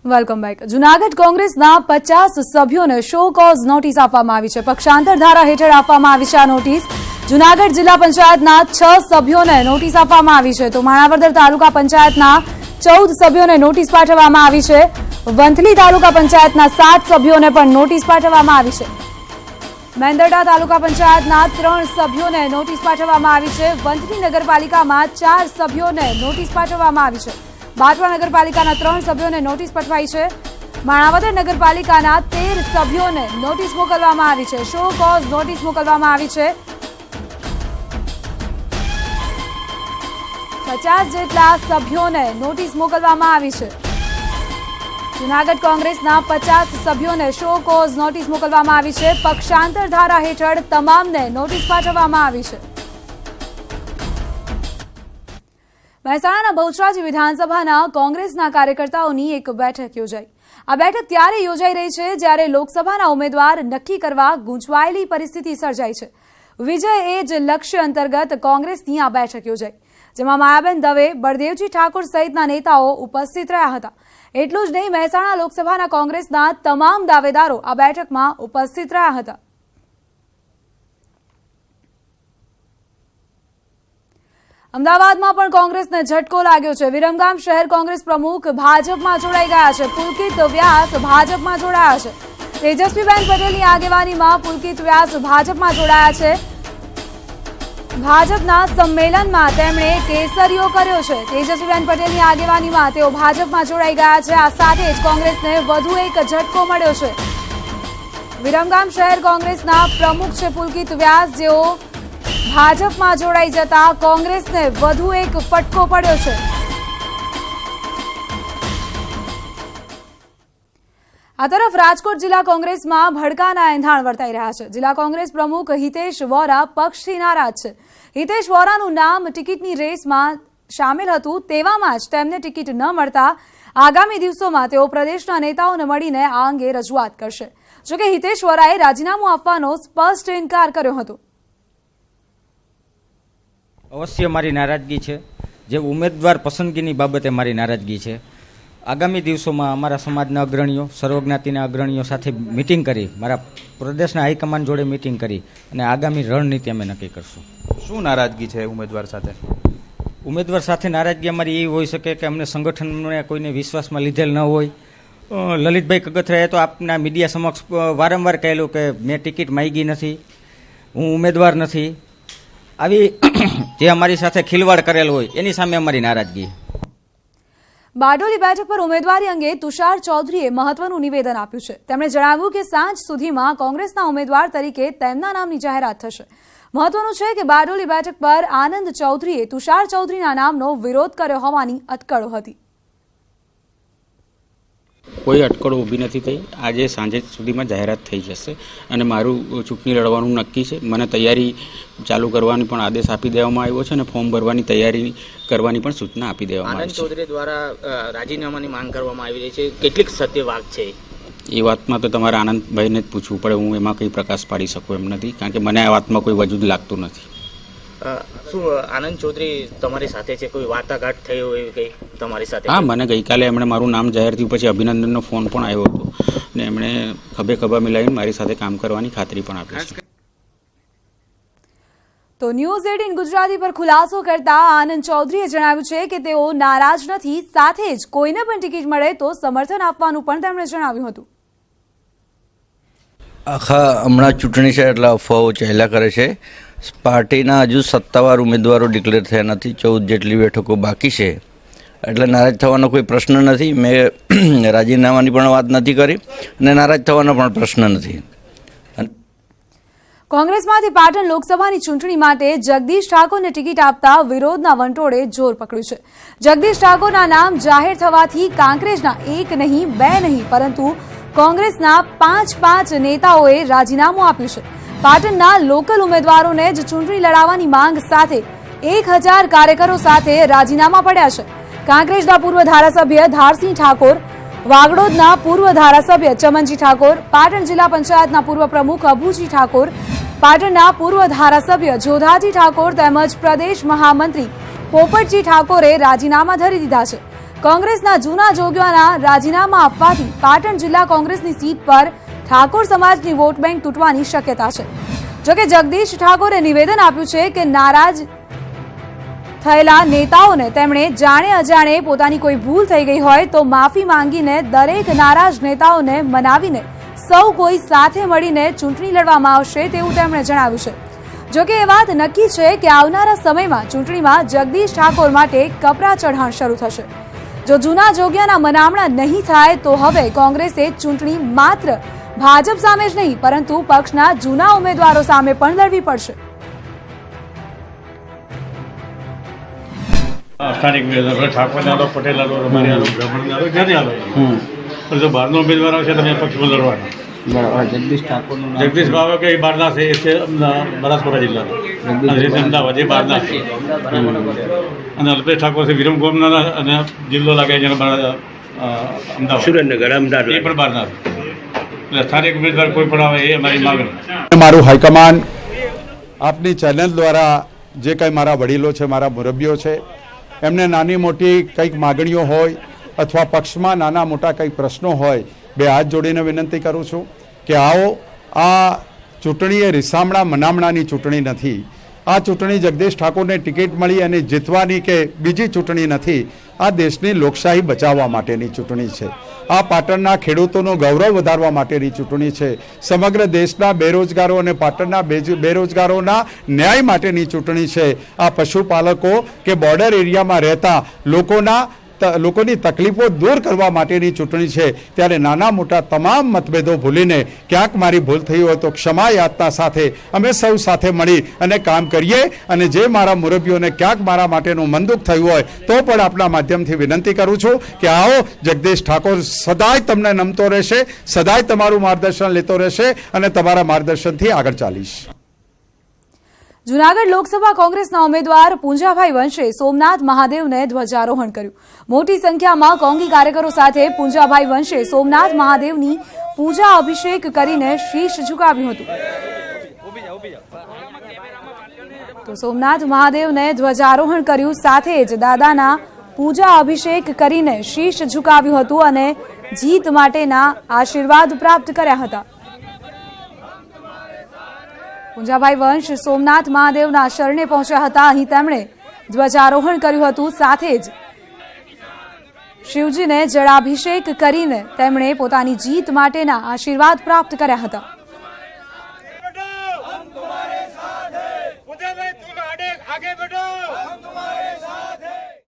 Welcome back. Junagadh કોંગ્રેસના 50 સભ્યોને show cause notice આપવામાં આવી છે। પક્ષાંતર ધારા હેઠળ આપવામાં આવી છે આ નોટિસ। જૂનાગઢ જિલ્લા પંચાયતના 6 સભ્યોને નોટિસ આપવામાં આવી છે, તો માણાવદર તાલુકા પંચાયતના 14 સભ્યોને નોટિસ પાઠવવામાં આવી છે। વંથલી તાલુકા પંચાયતના 7 સભ્યોને પણ નોટિસ પાઠવવામાં આવી છે। મેંદરડા તાલુકા પંચાયતના 3 સભ્યોને નોટિસ પાઠવવામાં આવી છે। વંથલી નગરપાલિકામાં 4 સભ્યોને નોટિસ પાઠવવામાં આવી છે। બાટવા નગરપાલિકાના 3 સભ્યોને નોટિસ પાઠવાઈ છે। માણાવદર નગરપાલિકાના 13 સભ્યોને નોટિસ મોકલવામાં આવી છે। શો કોઝ નોટિસ મોકલવામાં આવી છે। 50 જેટલા સભ્યોને નોટિસ મોકલવામાં આવી છે। જૂનાગઢ કોંગ્રેસના 50 સભ્યોને શો કોઝ નોટિસ મોકલવામાં આવી છે। પક્ષાંતર ધારા હેઠળ તમામને નોટિસ પાઠવવામાં આવી છે। મહેસાણાના બહુચરાજી વિધાનસભાના કોંગ્રેસના કાર્યકર્તાઓની એક બેઠક યોજાઈ। આ બેઠક ત્યારે યોજાઈ રહી છે જ્યારે લોકસભાના ઉમેદવાર નક્કી કરવા ગૂંચવાયેલી પરિસ્થિતિ સર્જાઈ છે। વિજય એ જ લક્ષ્ય અંતર્ગત કોંગ્રેસની આ બેઠક યોજાઈ, જેમાં માયાબેન દવે, બળદેવજી ઠાકોર સહિતના નેતાઓ ઉપસ્થિત રહ્યા હતા। એટલું જ નહીં, મહેસાણા લોકસભાના કોંગ્રેસના તમામ દાવેદારો આ બેઠકમાં ઉપસ્થિત રહ્યા હતા। અમદાવાદમાં પણ કોંગ્રેસને ઝટકો લાગ્યો છે। વિરમગામ શહેર કોંગ્રેસ પ્રમુખ ભાજપમાં જોડાઈ ગયા છે। પુલકિત વ્યાસ ભાજપમાં જોડાયા છે। તેજસ્વીબેન પટેલની આગેવાનીમાં પુલકિત વ્યાસ ભાજપમાં જોડાયા છે। ભાજપના સંમેલનમાં તેમણે કેસરીઓ કર્યો છે। તેજસ્વીબેન પટેલની આગેવાનીમાં તેઓ ભાજપમાં જોડાઈ ગયા છે। આ સાથે જ કોંગ્રેસને વધુ એક ઝટકો મળ્યો છે। વિરમગામ શહેર કોંગ્રેસના પ્રમુખ છે પુલકિત વ્યાસ, જેઓ ભાજપમાં જોડાઈ જતા કોંગ્રેસને વધુ એક ફટકો પડ્યો છે। આ તરફ રાજકોટ જિલ્લા કોંગ્રેસમાં ભડકાના એંધાણ વર્તાઈ રહ્યા છે। જિલ્લા કોંગ્રેસ પ્રમુખ હિતેશ વોરા પક્ષથી નારાજ છે। હિતેશ વોરાનું નામ ટિકિટની રેસમાં સામેલ હતું, તેવામાં જ તેમને ટિકિટ ન મળતા આગામી દિવસોમાં તેઓ પ્રદેશના નેતાઓને મળીને આ અંગે રજૂઆત કરશે। જોકે હિતેશ વોરાએ રાજીનામું આપવાનો સ્પષ્ટ ઇનકાર કર્યો હતો। અવશ્ય મારી નારાજગી છે, જે ઉમેદવાર પસંદગીની બાબતે મારી નારાજગી છે। આગામી દિવસોમાં અમારા સમાજના અગ્રણીઓ, સર્વજ્ઞાતિના અગ્રણીઓ સાથે મિટિંગ કરી, મારા પ્રદેશના હાઈકમાન્ડ જોડે મિટિંગ કરી અને આગામી રણનીતિ અમે નક્કી કરશું। શું નારાજગી છે ઉમેદવાર સાથે? ઉમેદવાર સાથે નારાજગી અમારી એવી હોઈ શકે કે અમને સંગઠનને કોઈને વિશ્વાસમાં લીધેલ ન હોય। લલિતભાઈ કગથરાએ તો આપના મીડિયા સમક્ષ વારંવાર કહેલું કે મેં ટિકિટ માંગી નથી, હું ઉમેદવાર નથી। આવી જે અમારી સાથે ખિલવાડ કરેલ હોય એની સામે અમારી નારાજગી। બારડોલી બેઠક પર ઉમેદવારી અંગે તુષાર ચૌધરીએ મહત્વનું નિવેદન આપ્યું છે। તેમણે જણાવ્યું કે સાંજ સુધીમાં કોંગ્રેસના ઉમેદવાર તરીકે તેમના નામની જાહેરાત થશે। મહત્વનું છે કે બારડોલી બેઠક પર આનંદ ચૌધરીએ તુષાર ચૌધરીના નામનો વિરોધ કર્યો હોવાની અટકળો હતી। કોઈ અટકળો ઊભી નથી થઈ। આજે સાંજે સુધીમાં જાહેરાત થઈ જશે અને મારું ચૂંટણી લડવાનું નક્કી છે। મને તૈયારી ચાલુ કરવાની પણ આદેશ આપી દેવામાં આવ્યો છે અને ફોર્મ ભરવાની તૈયારી કરવાની પણ સૂચના આપી દેવામાં આવી છે। આનંદ ચૌધરી દ્વારા રાજીનામાની માંગ કરવામાં આવી રહી છે, કેટલીક સત્ય વાત છે એ વાતમાં તો તમારે આનંદભાઈને જ પૂછવું પડે। હું એમાં કંઈ પ્રકાશ પાડી શકું એમ નથી, કારણ કે મને આ વાતમાં કોઈ વજૂદ લાગતું નથી। શું આનંદ ચૌધરી તમારી સાથે છે? કોઈ વાટાઘાટ થઈ હોય એવી કંઈ તમારી સાથે? હા, મને ગઈકાલે એમણે મારું નામ જાહેર થયું પછી અભિનંદનનો ફોન પણ આવ્યો હતો ને એમણે ખભે ખભા મિલાવીને મારી સાથે કામ કરવાની ખાતરી પણ આપી છે। તો ન્યૂઝ 18 ગુજરાતી પર ખુલાસો કરતા આનંદ ચૌધરીએ જણાવ્યું છે કે તેઓ નારાજ નથી, સાથે જ કોઈને પણ ટિકિટ મળે તો સમર્થન આપવાનું પણ તેમણે જણાવ્યું હતું। આખા હમણાં ચૂંટણી છે એટલે અફવાઓ ચાલ્યા કરે છે। પાર્ટીના હજુ સત્તાવાર ઉમેદવારો ડિક્લેર થયા નથી। 14 જેટલી બેઠકો બાકી છે, એટલે નારાજ થવાનો કોઈ પ્રશ્ન નથી। મેં રાજીનામાની પણ વાત નથી કરી અને નારાજ થવાનો પણ પ્રશ્ન નથી। કોંગ્રેસમાંથી પાટણ લોકસભાની ચૂંટણી માટે જગદીશ ઠાકોરને ટિકિટ આપતા વિરોધના વંટોળે જોર પકડ્યું છે। જગદીશ ઠાકોરના નામ જાહેર થવાથી કાંકરેજના એક નહીં, બે નહીં, પરંતુ કોંગ્રેસના 5 નેતાઓએ રાજીનામું આપ્યું છે। પાટણના લોકલ ઉમેદવારોને જ ચૂંટણી લડાવવાની માંગ સાથે 1000 કાર્યકરો સાથે રાજીનામા પડ્યા છે। કાંકરેજના પૂર્વ ધારાસભ્ય ધારસિંહ ઠાકોર, વાગડોદના પૂર્વ ધારાસભ્ય ચમનજી ઠાકોર, પાટણ જિલ્લા પંચાયતના પૂર્વ પ્રમુખ અભુજી ઠાકોર, પાટણના પૂર્વ ધારાસભ્ય જોધાજી ઠાકોર તેમજ પ્રદેશ મહામંત્રી પોપટજી ઠાકોરે રાજીનામા ધરી દીધા છે। કોંગ્રેસના જૂના જોગીઓના રાજીનામા આપવાથી પાટણ જિલ્લા કોંગ્રેસની સીટ પર ઠાકોર સમાજની વોટ બેંક તૂટવાની શક્યતા છે. જોકે જગદીશ ઠાકોરે નિવેદન આપ્યું છે કે નારાજ થયેલા નેતાઓને તેમણે જાણે અજાણે પોતાની કોઈ ભૂલ થઈ ગઈ હોય તો માફી માંગીને દરેક નારાજ નેતાઓને મનાવીને સૌ કોઈ સાથે મળીને ચૂંટણી લડવામાં આવશે તેવું તેમણે જણાવ્યું છે. જોકે એ વાત નક્કી છે કે આવનારા સમયમાં ચૂંટણીમાં જગદીશ ઠાકોર માટે કપરા ચઢાણ શરૂ થશે. જો જૂના જોગિયાના મનામણા નહીં થાય તો હવે કોંગ્રેસે ચૂંટણી માત્ર ભાજપ સામે જ નહીં પરંતુ પક્ષના જૂના ઉમેદવારો સામે પણ લડવી પડશે. સ્થાનિક ઠાકોર આલો, પટેલ આલો, રમાણી આલો, બ્રાહ્મણ આલો, જ્યાંથી આલો પણ જો બહારનો ઉમેદવાર આવશે તમે પક્ષમાં લડવાના. બરાબર. જગદીશ ઠાકોરનું જગદીશ બાબા કે એ બહારના છે, એ છે બનાસકાંઠા જિલ્લાના અને એ છે અમદાવાદ, એ બહારના છે. અને અલ્પેશ ઠાકોર છે વિરમગામના અને જિલ્લો લાગે છે અમદાવાદ, સુરેન્દ્રનગર, અમદાવાદ, એ પણ બહારના છે. એટલે સ્થાનિક ઉમેદવાર કોઈ પણ આવે એ અમારી માગણી. મારું હાઈકમાન્ડ આપની ચેનલ દ્વારા જે કંઈ મારા વડીલો છે, મારા મુરબ્બીઓ છે, એમને નાની મોટી કંઈક માગણીઓ હોય અથવા પક્ષમાં નાના મોટા કંઈક પ્રશ્નો હોય, બે હાથ જોડીને વિનંતી કરું છું કે આવો. આ ચૂંટણી એ રીસામણા મનામણાની ચૂંટણી નથી. આ ચૂંટણી જગદીશ ઠાકોરને ટિકિટ મળી અને જીતવાની કે બીજી ચૂંટણી નથી. આ દેશની લોકશાહી બચાવવા માટેની ચૂંટણી છે. આ પાટણના ખેડૂતોનું ગૌરવ વધારવા માટેની ચૂંટણી છે. સમગ્ર દેશના બેરોજગારો અને પાટણના બેરોજગારોના ન્યાય માટેની ચૂંટણી છે. આ પશુપાલકો કે બોર્ડર એરિયામાં રહેતા લોકોની તકલીફો દૂર કરવા માટેની ચૂંટણી છે. ત્યારે નાના મોટા તમામ મતભેદો ભૂલીને ક્યાંક મારી ભૂલ થઈ હોય તો ક્ષમા યાચના સાથે અમે સૌ સાથે મળી અને કામ કરીએ. અને જે મારા મુરબ્બીઓને ક્યાંક મારા માટેનું મન દુઃખ થયું હોય તો પણ આપના માધ્યમથી વિનંતી કરું છું કે આવો, જગદીશ ઠાકોર સદાય તમને નમતો રહેશે, સદાય તમારું માર્ગદર્શન લેતો રહેશે અને તમારા માર્ગદર્શનથી આગળ ચાલીશ. જૂનાગઢ લોકસભા કોંગ્રેસના ઉમેદવાર પૂંજાભાઈ વંશે સોમનાથ મહાદેવને ધ્વજારોહણ કર્યું. મોટી સંખ્યામાં કોંગી કાર્યકરો સાથે પૂંજાભાઈ વંશે સોમનાથ મહાદેવની પૂજા અભિષેક કરીને શીશ ઝુકાવ્યું હતું. તો સોમનાથ મહાદેવને ધ્વજારોહણ કર્યું, સાથે જ દાદાના પૂજા અભિષેક કરીને શીશ ઝુકાવ્યું હતું અને જીત માટેના આશીર્વાદ પ્રાપ્ત કર્યા હતા. પૂંજાભાઈ વંશ સોમનાથ મહાદેવના શરણે પહોંચ્યા હતા. અહીં તેમણે ધ્વજારોહણ કર્યું હતું, સાથે જ શિવજીને જળાભિષેક કરીને તેમણે પોતાની જીત માટેના આશીર્વાદ પ્રાપ્ત કર્યા હતા.